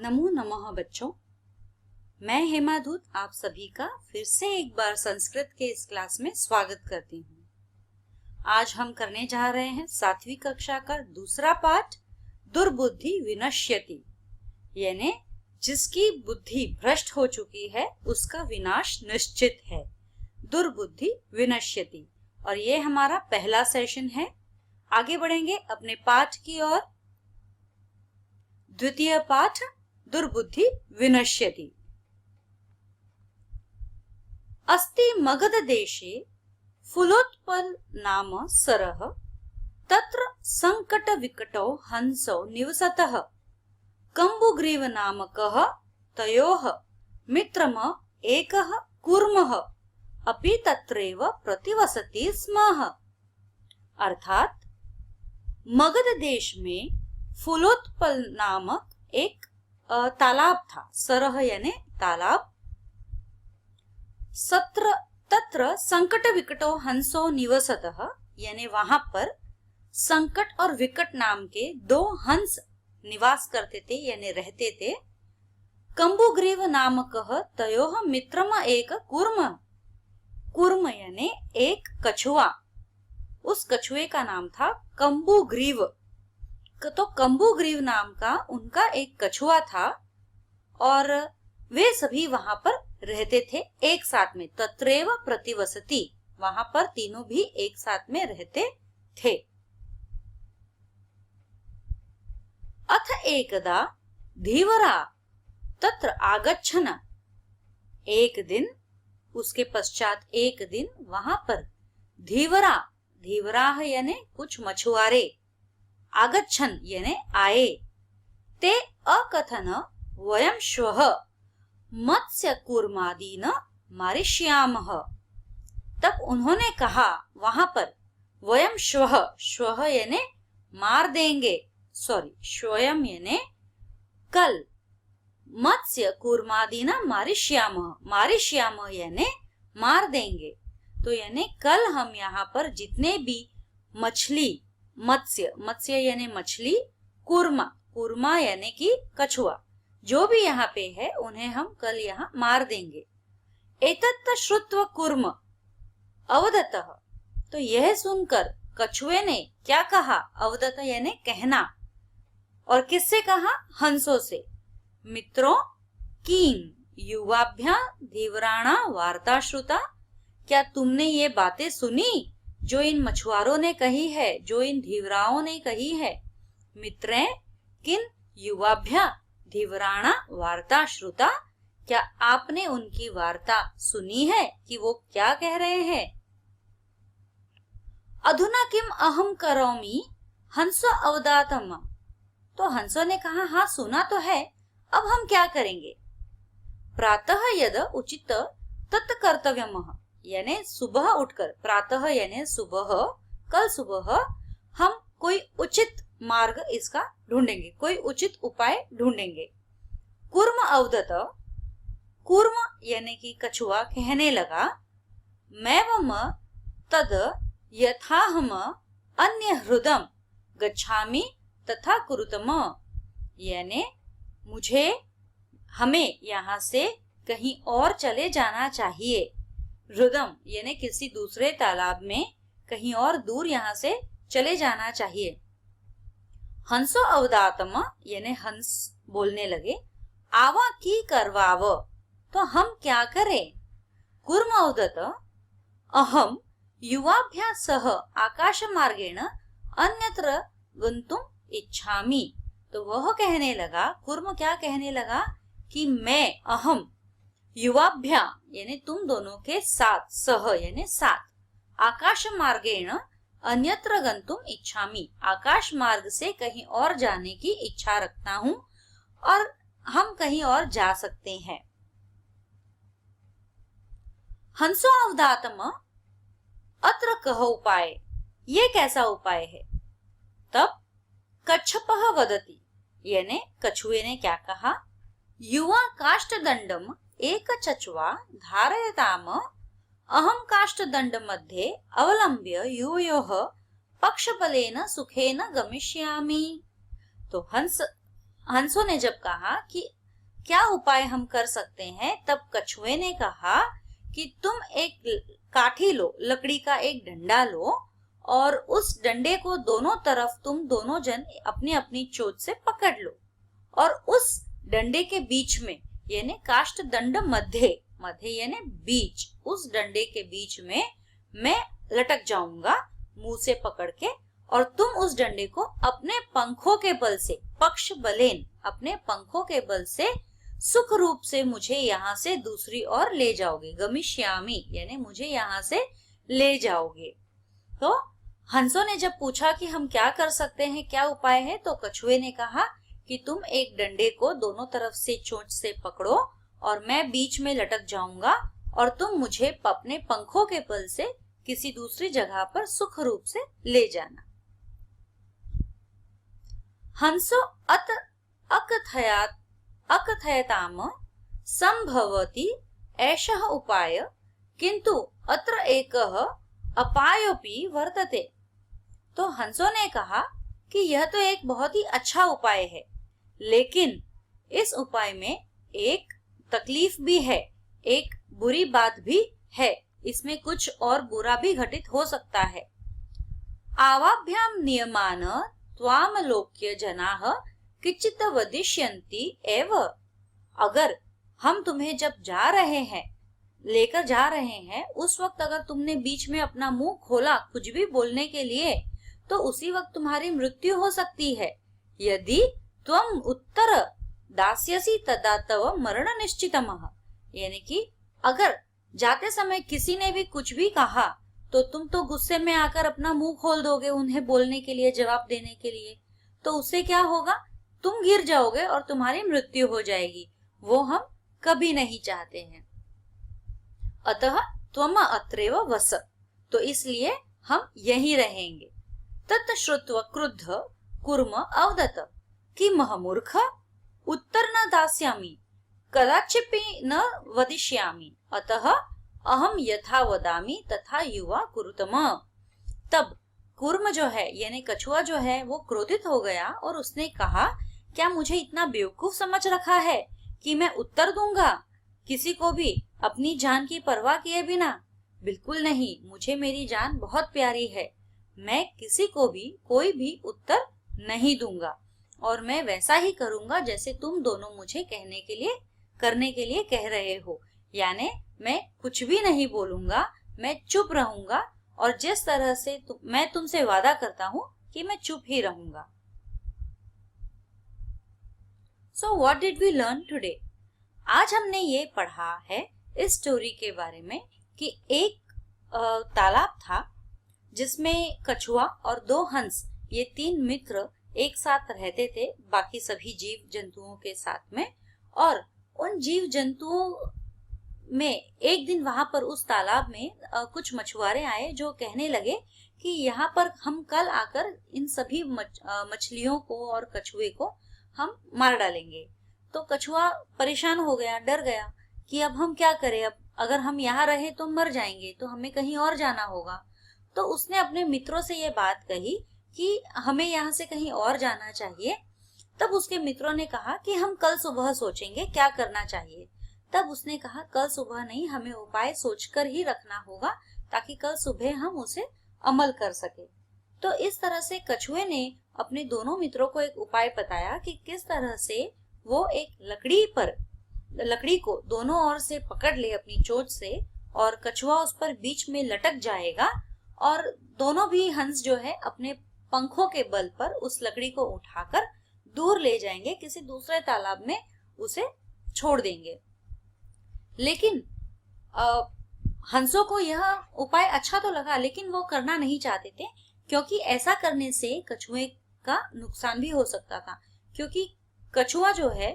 नमो नमः बच्चों। मैं हेमा दूत आप सभी का फिर से एक बार संस्कृत के इस क्लास में स्वागत करती हूँ। आज हम करने जा रहे हैं 7वीं कक्षा का दूसरा पाठ दुर्बुद्धि विनश्यति, यानी जिसकी बुद्धि भ्रष्ट हो चुकी है उसका विनाश निश्चित है। दुर्बुद्धि विनश्यति, और ये हमारा पहला सेशन है। आगे बढ़ेंगे अपने पाठ की ओर। द्वितीय पाठ दुर्बुद्धि विनश्यति। अस्ति मगध देशे फुलोत्पल नाम सरः, तत्र संकट विकटो हंसो निवसतः। कम्बुग्रीव नामकः तयोः मित्रम एकः कूर्मः अपि तत्रैव प्रतिवसति स्म। अर्थात मगध देश में फुलोत्पल नामक एक तालाब था। सरह यानी तालाब। तत्र संकट विकटो हंसो निवसतः, यानी वहां पर संकट और विकट नाम के दो हंस निवास करते थे यानी रहते थे। कम्बुग्रीव नामकः तयोः मित्रम एक कूर्म। कूर्म यानी एक कछुआ। उस कछुए का नाम था कम्बुग्रीव। तो कम्बुग्रीव नाम का उनका एक कछुआ था और वे सभी वहां पर रहते थे एक साथ में। तत्रैव प्रतिवसति, वहां पर तीनों भी एक साथ में रहते थे। अथ एकदा धीवरा तत्र आगच्छन्। एक दिन, उसके पश्चात एक दिन वहां पर धीवरा, धीवराः यानी कुछ मछुआरे, आगच्छन् यानी आए। ते अकथन वयं श्वः मत्स्य कूर्मादीन मारिष्यामः। तब उन्होंने कहा वहां पर वयं श्वः, श्वः यानी मार देंगे, स्वयं यानी कल, मत्स्य कूर्मादीन मारिष्यामः, मारिष्यामः यानी मार देंगे। तो यानी कल हम यहाँ पर जितने भी मछली, मत्स्य, मत्स्य यानी मछली, कूर्मा, कूर्मा यानी कि कछुआ, जो भी यहाँ पे है उन्हें हम कल यहाँ मार देंगे। एतत् श्रुत्वा कूर्म अवदतः। तो यह सुनकर कछुए ने क्या कहा? अवदत यानी कहना। और किससे कहा? हंसों से। मित्रों कीन युवाभ्या धीवराणा वार्ता श्रुता। क्या तुमने ये बातें सुनी जो इन मछुआरों ने कही है, जो इन धीवराओं ने कही है? मित्रें किन युवाभ्या धीवराणा वार्ता श्रुता। क्या आपने उनकी वार्ता सुनी है कि वो क्या कह रहे हैं? अधुना किम अहम करोमि हंसो अवदातम। तो हंसों ने कहा हाँ सुना तो है, अब हम क्या करेंगे? प्रातः यद उचित तत् कर्तव्यमः, यानी सुबह उठकर, प्रातः यानी सुबह, कल सुबह हम कोई उचित मार्ग इसका ढूंढेंगे, कोई उचित उपाय ढूंढेंगे। कूर्म अवदत, कूर्म यानी कि कछुआ कहने लगा, मैवम तद यथाहम अन्य हृदम गच्छामि तथा कुरुतम। यानी मुझे, हमें यहाँ से कहीं और चले जाना चाहिए। हृदम यानी किसी दूसरे तालाब में कहीं और दूर यहाँ से चले जाना चाहिए। हंसो अवदातम यानी हंस बोलने लगे, आवा की करवाव, तो हम क्या करें? कूर्म अवदत अहम युवाभ्या सह आकाश मार्गेण अन्यत्र गंतुम इच्छामि। तो वह कहने लगा, कूर्म क्या कहने लगा कि मैं, अहम युवाभ्या यानी तुम दोनों के साथ, सह यानी साथ, आकाश मार्गेण अन्यत्र गंतुम इच्छामि, आकाश मार्ग से कहीं और जाने की इच्छा रखता हूं और हम कहीं और जा सकते हैं। हंसो अवदातम अत्र कह उपाय, ये कैसा उपाय है? तब कच्छपः वदति, यानी कछुए ने क्या कहा? युवा काष्ठदंडम एक चचवा धारयताम अहम काष्ठदंड मध्ये अवलंब्य युवयोः पक्षबलेन सुखेन गमिष्यामि। तो हंस हंसों ने जब कहा कि क्या उपाय हम कर सकते हैं, तब कछुए ने कहा कि तुम एक काठी लो, लकड़ी का एक डंडा लो और उस डंडे को दोनों तरफ तुम दोनों जन अपनी अपनी चोंच से पकड़ लो और उस डंडे के बीच में यानी काष्ठ दंड मध्य मध्य यानी बीच, उस डंडे के बीच में मैं लटक जाऊंगा मुंह से पकड़ के और तुम उस डंडे को अपने पंखों के बल से, पक्ष बलेन, अपने पंखों के बल से सुख रूप से मुझे यहाँ से दूसरी ओर ले जाओगे। गमिष्यामि यानी मुझे यहाँ से ले जाओगे। तो हंसों ने जब पूछा कि हम क्या कर सकते हैं, क्या उपाय है, तो कछुए ने कहा कि तुम एक डंडे को दोनों तरफ से चोंच से पकड़ो और मैं बीच में लटक जाऊंगा और तुम मुझे अपने पंखों के बल से किसी दूसरी जगह पर सुख रूप से ले जाना। हंसो अकथयताम संभवति एषः उपाय, किंतु अत्र एकः अपायोपि वर्तते। तो हंसों ने कहा कि यह तो एक बहुत ही अच्छा उपाय है, लेकिन इस उपाय में एक तकलीफ भी है, एक बुरी बात भी है, इसमें कुछ और बुरा भी घटित हो सकता है। आवाभ्याम नियमान त्वामलोक्य जनाः किंचित् वदिष्यन्ति एव। अगर हम तुम्हें जब लेकर जा रहे हैं, उस वक्त अगर तुमने बीच में अपना मुंह खोला कुछ भी बोलने के लिए, तो उसी वक्त तुम्हारी मृत्यु हो सकती है। यदि त्वम उत्तर दास्यसि तदा तव मरण निश्चितमः, यानी कि अगर जाते समय किसी ने भी कुछ भी कहा तो तुम तो गुस्से में आकर अपना मुंह खोल दोगे उन्हें बोलने के लिए, जवाब देने के लिए, तो उससे क्या होगा, तुम गिर जाओगे और तुम्हारी मृत्यु हो जाएगी। वो हम कभी नहीं चाहते हैं। अतः त्वम अत्रैव वस, तो इसलिए हम यहीं रहेंगे। तत् श्रुत्वा क्रुद्ध कूर्म अवदत् किमहं मूर्ख उत्तर न दास्यामि कदाचिपि न वदिष्यामि, अतः अहम यथा वदामि तथा युवा कुरुतम। तब कूर्म जो है यानी कछुआ जो है वो क्रोधित हो गया और उसने कहा, क्या मुझे इतना बेवकूफ समझ रखा है कि मैं उत्तर दूंगा किसी को भी अपनी जान की परवाह किए बिना? बिल्कुल नहीं, मुझे मेरी जान बहुत प्यारी है, मैं किसी को भी कोई भी उत्तर नहीं दूंगा और मैं वैसा ही करूंगा जैसे तुम दोनों मुझे करने के लिए कह रहे हो, यानी मैं कुछ भी नहीं बोलूंगा, मैं चुप रहूंगा और जिस तरह से मैं तुमसे वादा करता हूं कि मैं चुप ही रहूंगा। So what did we learn today? आज हमने ये पढ़ा है इस स्टोरी के बारे में कि एक तालाब था जिसमें कछुआ और दो हंस, ये तीन मित्र एक साथ रहते थे बाकी सभी जीव जंतुओं के साथ में। और उन जीव जंतुओं में एक दिन वहां पर उस तालाब में कुछ मछुआरे आए जो कहने लगे कि यहाँ पर हम कल आकर इन सभी मछलियों को और कछुए को हम मार डालेंगे। तो कछुआ परेशान हो गया, डर गया कि अब हम क्या करें, अब अगर हम यहाँ रहे तो मर जाएंगे, तो हमें कहीं और जाना होगा। तो उसने अपने मित्रों से ये बात कही कि हमें यहाँ से कहीं और जाना चाहिए। तब उसके मित्रों ने कहा कि हम कल सुबह सोचेंगे क्या करना चाहिए। तब उसने कहा कल सुबह नहीं, हमें उपाय सोचकर ही रखना होगा ताकि कल सुबह हम उसे अमल कर सके। तो इस तरह से कछुए ने अपने दोनों मित्रों को एक उपाय बताया कि किस तरह से वो एक लकड़ी को दोनों ओर से पकड़ ले अपनी चोंच से और कछुआ उस पर बीच में लटक जाएगा और दोनों भी हंस जो है अपने पंखों के बल पर उस लकड़ी को उठाकर दूर ले जाएंगे, किसी दूसरे तालाब में उसे छोड़ देंगे। लेकिन हंसों को यह उपाय अच्छा तो लगा, लेकिन वो करना नहीं चाहते थे क्योंकि ऐसा करने से कछुए का नुकसान भी हो सकता था। क्योंकि कछुआ जो है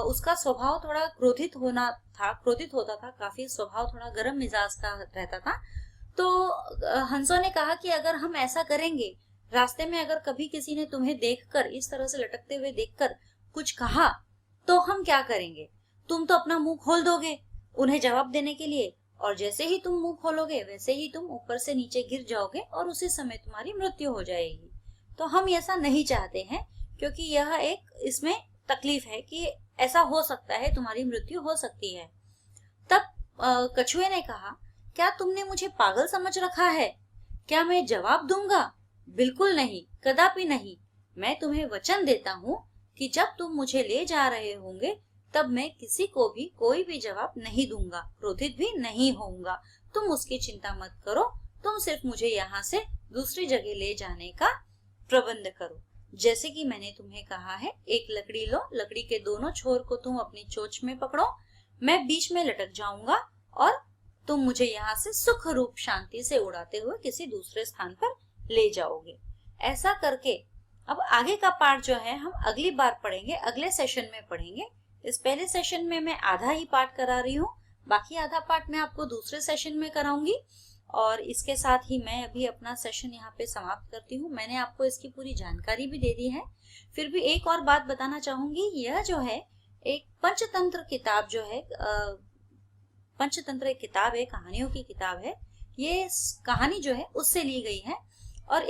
उसका स्वभाव थोड़ा क्रोधित होता था, काफी स्वभाव थोड़ा गर्म मिजाज का रहता था। तो हंसों ने कहा कि अगर हम ऐसा करेंगे, रास्ते में अगर कभी किसी ने तुम्हें देखकर इस तरह से लटकते हुए देखकर कुछ कहा तो हम क्या करेंगे? तुम तो अपना मुंह खोल दोगे उन्हें जवाब देने के लिए, और जैसे ही तुम मुंह खोलोगे वैसे ही तुम ऊपर से नीचे गिर जाओगे और उसी समय तुम्हारी मृत्यु हो जाएगी। तो हम ऐसा नहीं चाहते हैं क्योंकि यह इसमें तकलीफ है कि ऐसा हो सकता है, तुम्हारी मृत्यु हो सकती है। तब कछुए ने कहा, क्या तुमने मुझे पागल समझ रखा है? क्या मैं जवाब दूंगा? बिल्कुल नहीं, कदापि नहीं। मैं तुम्हें वचन देता हूँ कि जब तुम मुझे ले जा रहे होंगे तब मैं किसी को भी कोई भी जवाब नहीं दूंगा, क्रोधित भी नहीं होऊंगा। तुम उसकी चिंता मत करो, तुम सिर्फ मुझे यहाँ से दूसरी जगह ले जाने का प्रबंध करो। जैसे कि मैंने तुम्हें कहा है, एक लकड़ी लो, लकड़ी के दोनों छोर को तुम अपनी चोंच में पकड़ो, मैं बीच में लटक जाऊंगा और तुम मुझे यहाँ से सुख रूप शांति से उड़ाते हुए किसी दूसरे स्थान पर ले जाओगे। ऐसा करके अब आगे का पार्ट जो है हम अगली बार पढ़ेंगे, अगले सेशन में पढ़ेंगे। इस पहले सेशन में मैं आधा ही पार्ट करा रही हूँ, बाकी आधा पार्ट मैं आपको दूसरे सेशन में कराऊंगी। और इसके साथ ही मैं अभी अपना सेशन यहाँ पे समाप्त करती हूँ। मैंने आपको इसकी पूरी जानकारी भी दे दी है। फिर भी एक और बात बताना चाहूंगी, यह जो है एक पंचतंत्र किताब जो है, पंचतंत्र एक किताब है, कहानियों की किताब है। ये कहानी जो है उससे ली गई है। और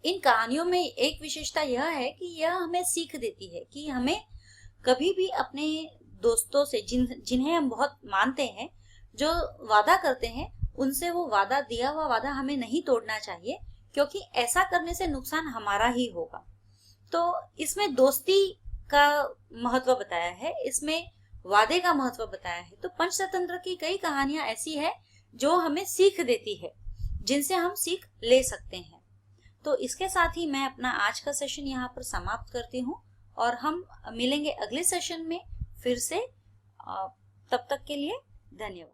इन कहानियों में एक विशेषता यह है कि यह हमें सीख देती है कि हमें कभी भी अपने दोस्तों से, जिन्हें हम बहुत मानते हैं, जो वादा करते हैं, उनसे वो वादा, दिया हुआ वादा हमें नहीं तोड़ना चाहिए, क्योंकि ऐसा करने से नुकसान हमारा ही होगा। तो इसमें दोस्ती का महत्व बताया है, इसमें वादे का महत्व बताया है। तो पंचतंत्र की कई कहानियां ऐसी है जो हमें सीख देती है, जिनसे हम सीख ले सकते हैं। तो इसके साथ ही मैं अपना आज का सेशन यहाँ पर समाप्त करती हूँ और हम मिलेंगे अगले सेशन में फिर से। तब तक के लिए धन्यवाद।